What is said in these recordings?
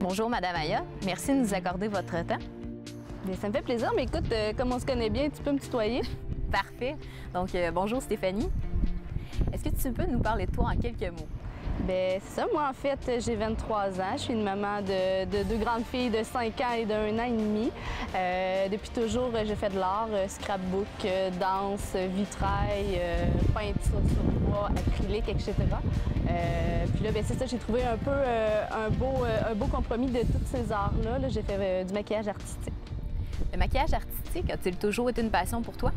Bonjour, Madame Aya. Merci de nous accorder votre temps. Bien, ça me fait plaisir, mais écoute, comme on se connaît bien, tu peux me tutoyer? Parfait. Donc, bonjour Stéphanie. Est-ce que tu peux nous parler de toi en quelques mots? Bien, c'est ça. Moi, en fait, j'ai 23 ans. Je suis une maman de deux grandes filles de 5 ans et d'1 an et demi. Depuis toujours, j'ai fait de l'art, scrapbook, danse, vitrail, peinture sur bois, acrylique, etc. Puis là, bien, c'est ça, j'ai trouvé un peu un beau compromis de tous ces arts-là. Là, j'ai fait du maquillage artistique. Le maquillage artistique a-t-il toujours été une passion pour toi?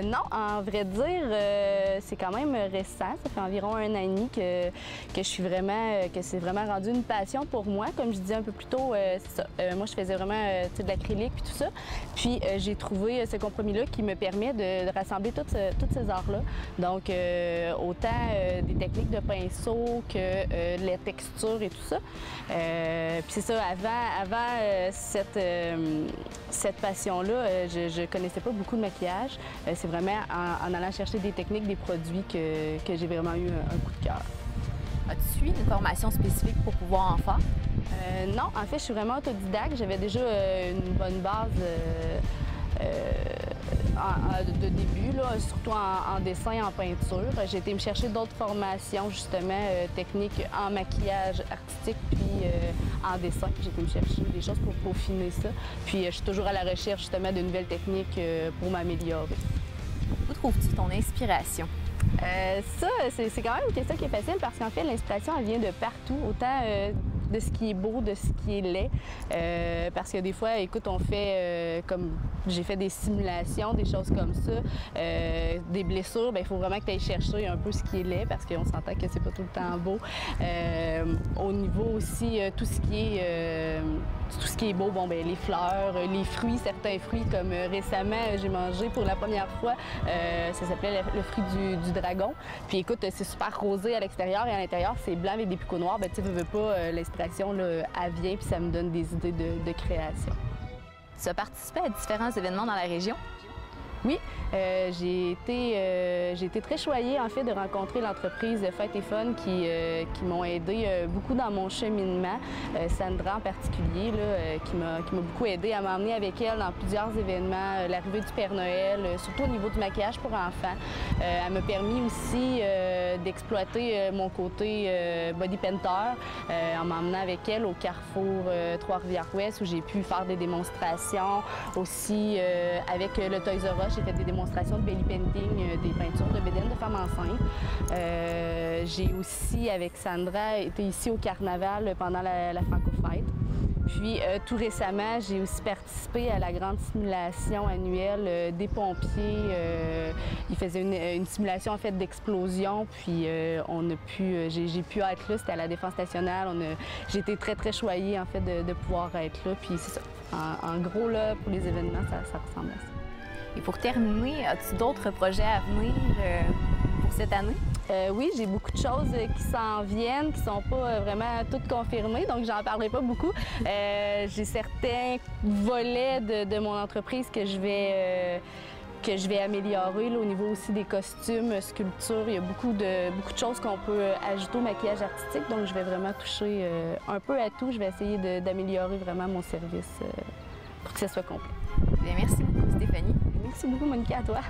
Non, en vrai dire, c'est quand même récent. Ça fait environ 1 an et demi que c'est vraiment rendu une passion pour moi. Comme je disais un peu plus tôt, c'est ça. Moi, je faisais vraiment de l'acrylique puis tout ça. Puis j'ai trouvé ce compromis-là qui me permet de rassembler tous ces arts-là. Donc, autant des techniques de pinceau que les textures et tout ça. Puis c'est ça, avant cette passion-là, je connaissais pas beaucoup de maquillage. C'est vraiment en allant chercher des techniques, des produits que j'ai vraiment eu un coup de cœur. As-tu suivi une formation spécifique pour pouvoir en faire? Non, en fait, je suis vraiment autodidacte. J'avais déjà une bonne base de début, là, surtout en dessin et en peinture. J'ai été me chercher d'autres formations, justement, techniques en maquillage artistique puis en dessin. J'ai été me chercher des choses pour peaufiner ça. Puis je suis toujours à la recherche, justement, de nouvelles techniques pour m'améliorer. Où trouves-tu ton inspiration? Ça, c'est quand même une question qui est facile parce qu'en fait, l'inspiration, elle vient de partout, autant de ce qui est beau, de ce qui est laid. Parce que des fois, écoute, on fait, comme j'ai fait des simulations, des choses comme ça, des blessures, bien, il faut vraiment que tu ailles chercher un peu ce qui est laid parce qu'on s'entend que c'est pas tout le temps beau. Au niveau aussi, tout ce qui est beau, bon, bien, les fleurs, les fruits, certains fruits, comme récemment, j'ai mangé pour la première fois, ça s'appelait le fruit du dragon. Puis écoute, c'est super rosé à l'extérieur et à l'intérieur, c'est blanc avec des picots noirs. Bien, tu sais, veux pas, l'inspiration, là, elle vient puis ça me donne des idées de création. Tu as participé à différents événements dans la région? Oui, j'ai été très choyée en fait de rencontrer l'entreprise Fête et Fun qui m'ont aidé beaucoup dans mon cheminement. Sandra en particulier, là, qui m'a beaucoup aidée à m'emmener avec elle dans plusieurs événements, l'arrivée du Père Noël, surtout au niveau du maquillage pour enfants. Elle m'a permis aussi d'exploiter mon côté body painter en m'emmenant avec elle au Carrefour Trois-Rivières-Ouest où j'ai pu faire des démonstrations aussi avec le Toys R Us. J'ai fait des démonstrations de belly painting, des peintures de bédaines de femmes enceintes. J'ai aussi, avec Sandra, été ici au Carnaval pendant la Franco-Fête. Puis, tout récemment, j'ai aussi participé à la grande simulation annuelle des pompiers. Ils faisaient une simulation en fait d'explosion, puis j'ai pu être là, c'était à la Défense nationale. J'ai été très, très choyée en fait de pouvoir être là. Puis c'est ça. En gros, là, pour les événements, ça ressemble à ça. Et pour terminer, as-tu d'autres projets à venir pour cette année? Oui, j'ai beaucoup de choses qui s'en viennent, qui ne sont pas vraiment toutes confirmées, donc j'en parlerai pas beaucoup. J'ai certains volets de mon entreprise que je vais améliorer là, au niveau aussi des costumes, sculptures. Il y a beaucoup de choses qu'on peut ajouter au maquillage artistique, donc je vais vraiment toucher un peu à tout. Je vais essayer d'améliorer vraiment mon service pour que ça soit complet. Bien, merci beaucoup, Stéphanie. Merci beaucoup, Monica, à toi.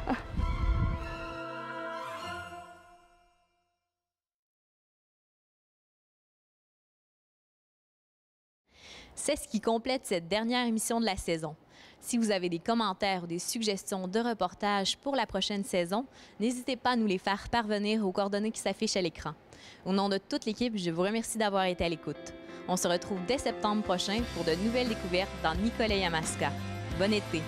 C'est ce qui complète cette dernière émission de la saison. Si vous avez des commentaires ou des suggestions de reportages pour la prochaine saison, n'hésitez pas à nous les faire parvenir aux coordonnées qui s'affichent à l'écran. Au nom de toute l'équipe, je vous remercie d'avoir été à l'écoute. On se retrouve dès septembre prochain pour de nouvelles découvertes dans Nicolet Yamaska. Bon été!